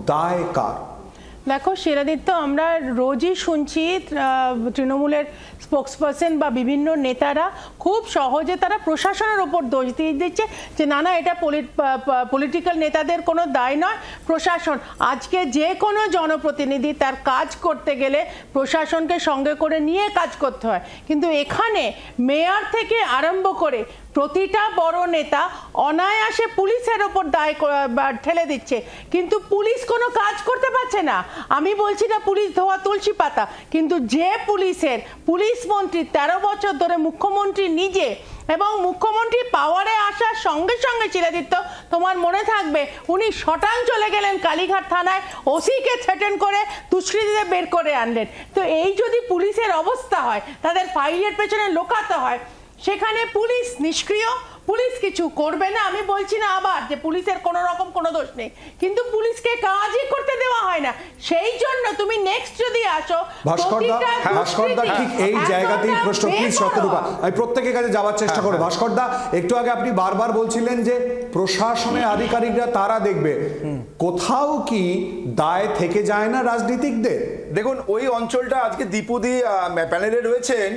দায় কার? দেখো শিলাদিত্য, আমরা রোজই শুনছি তৃণমূলের স্পোক্সপারসন বা বিভিন্ন নেতারা খুব সহজে তারা প্রশাসনের ওপর দোষ দিয়ে দিচ্ছে যে না না এটা পলিটিক্যাল নেতাদের কোনো দায় নয়, প্রশাসন। আজকে যে কোনো জনপ্রতিনিধি তার কাজ করতে গেলে প্রশাসনকে সঙ্গে করে নিয়ে কাজ করতে হয়, কিন্তু এখানে মেয়র থেকে আরম্ভ করে প্রতিটা বড় নেতা অনায়াসে পুলিশের ওপর দায় ঠেলে দিচ্ছে, কিন্তু পুলিশ কোনো কাজ করতে পারছে না। আমি বলছি না পুলিশ ধোয়া তুলসী পাতা, কিন্তু যে পুলিশ মন্ত্রী 13 বছর ধরে মুখ্যমন্ত্রী নিজে, এবং মুখ্যমন্ত্রী পাওয়ারে আসার সঙ্গে সঙ্গে চিরাদিত্য তোমার মনে থাকবে উনি শটাং চলে গেলেন কালীঘাট থানায়, ওসিকে থ্রেটেন করে দুষ্কৃতীদের বের করে আনলেন। তো এই যদি পুলিশের অবস্থা হয়, তাদের ফাইলের পেছনে লোকাতে হয়, সেখানে পুলিশ নিষ্ক্রিয়, পুলিশ কিছু করবে না। আমি বলছি না আবার যে পুলিশের কোনো রকম কোনো দোষ নেই, কিন্তু পুলিশকে কাজই করতে দেওয়া হয় না। সেই জন্য তুমি নেক্সট যদি আসো ভাস্করদা, ঠিক এই জায়গাতেই প্রশ্ন, প্লিজ শতরূপা, আমি প্রত্যেকের কাছে যাওয়ার চেষ্টা করব। ভাস্করদা, একটু আগে আপনি বারবার বলছিলেন যে প্রশাসনের আধিকারিকরা তারা দেখবে, কোথাও কি দায় থেকে যায় না রাজনীতিকদের? দেখুন, ওই অঞ্চলটা আজকে দীপুদি প্যানেলে রয়েছেন।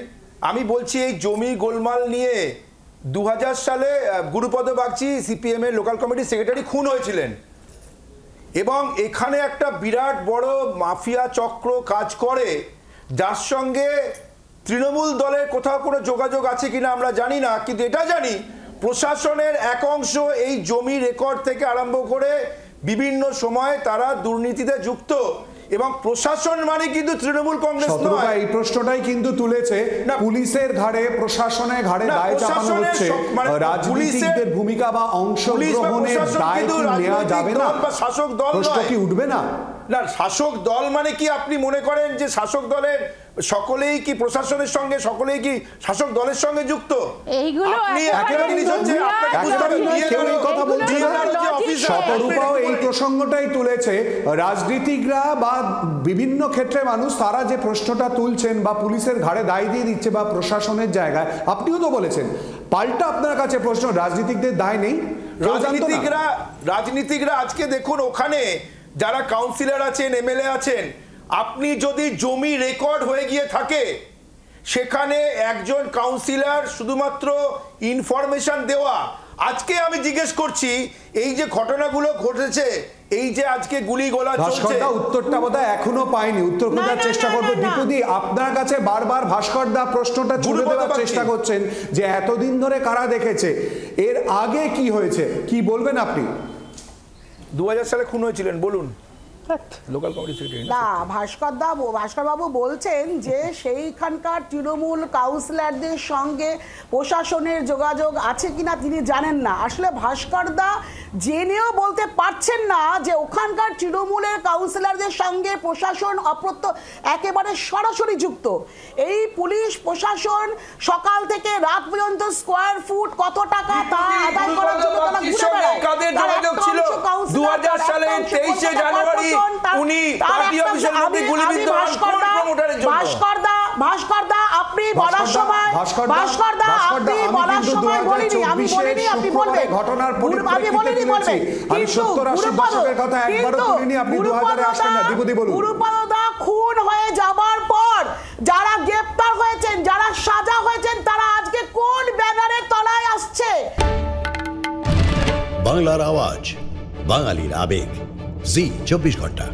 আমি বলছি এই জমি গোলমাল নিয়ে 2000 সালে গুরুপদ বাগচি সিপিএম এর লোকাল কমিটির সেক্রেটারি খুন হয়েছিলেন, এবং এখানে একটা বিরাট বড় মাফিয়া চক্র কাজ করে, যার সঙ্গে তৃণমূল দলের কোথাও কোনো যোগাযোগ আছে কিনা আমরা জানি না, কিন্তু এটা জানি প্রশাসনের এক অংশ এই জমি রেকর্ড থেকে আরম্ভ করে বিভিন্ন সময় তারা দুর্নীতিতে যুক্ত, এবং প্রশাসন মানে কিন্তু তৃণমূল কংগ্রেস নয়। এই প্রশ্নটাই কিন্তু তুলেছে, পুলিশের ঘাড়ে, প্রশাসনের ঘাড়ে দায় চাপানো হচ্ছে, রাজনীতিকদের ভূমিকা বা অংশগ্রহণের দায় কি নেওয়া যাবে না? শাসক দল প্রশ্ন কি উঠবে না? না, শাসক দল মানে কি আপনি মনে করেন যে শাসক দলের সকলেই কি প্রশাসনের সঙ্গে, সকলেই কি শাসক দলের সঙ্গে যুক্ত? এইগুলো শতরূপাও এই প্রসঙ্গটাই তুলেছে, রাজনীতিকরা বা বিভিন্ন ক্ষেত্রে মানুষ তারা যে প্রশ্নটা তুলছেন বা পুলিশের ঘাড়ে দায় দিয়ে দিচ্ছে বা প্রশাসনের জায়গায়, আপনিও তো বলেছেন, পাল্টা আপনার কাছে প্রশ্ন, রাজনীতিকদের দায় নেই? রাজনীতিকরা আজকে দেখুন, ওখানে যারা কাউন্সিলর আছেন, এমএলএ আছেন, আপনি যদি জমি রেকর্ড হয়ে গিয়ে থাকে, সেখানে একজন কাউন্সিলর শুধুমাত্র ইনফরমেশন দেওয়া। আজকে আমি জিজ্ঞেস করছি, এই যে ঘটনাগুলো ঘটেছে, এই যে আজকে গুলি গোলা চলছে, উত্তরটা বোধহয় এখনো পাইনি, উত্তর খোঁজার চেষ্টা করবো। দীপুদি, আপনার কাছে বারবার ভাস্করদা প্রশ্নটা ছুড়ে দেওয়ার চেষ্টা করছেন যে এতদিন ধরে কারা দেখেছে, এর আগে কি হয়েছে, কি বলবেন আপনি? 2000 সালে খুন হয়েছিলেন, বলুন। লোকাল কমিটি সেক্রেটারি না, ভাস্করবাবু বলছেন যে সেইখানকার তৃণমূল কাউন্সিলরদের সঙ্গে প্রশাসনের যোগাযোগ আছে কিনা তিনি জানেন না। আসলে ভাস্করদা জেনেও বলতে পারছেন না যে ওখানকার তৃণমূলের কাউন্সিলরদের সঙ্গে প্রশাসন একেবারে সরাসরি যুক্ত। এই পুলিশ প্রশাসন সকাল থেকে রাত পর্যন্ত স্কোয়ার ফুট কত টাকা তা আদায় করার জন্য তারা ঘুরে বেড়ায়। কাদের যোগাযোগ ছিল? 2000 সালে 23 জানুয়ারি উনি পার্টি অফিসের মধ্যে গুলিবিদ্ধ হন কোন প্রমোটারের জন্য? ভাস্করদা আপনি বলার সময়, ভাস্করদা আপনি বলার সময় বলিনি, আমি বলিনি, আপনি বলবেন ঘটনার পরিপ্রেক্ষিতে বলছি, আমি 70-80 দশকের কথা একবারও বলিনি, আপনি 2000 এ আসলেন না। দীপুদি বলুন। গুরুপদদা খুন হয়ে যাবার পর যারা গ্রেফতার হয়েছেন, যারা সাজা হয়েছেন, তারা আজকে কোন ব্যানারের তলায় আসছে? বাংলার আওয়াজ, বাঙালির আবেগ, জি 24 ঘন্টা।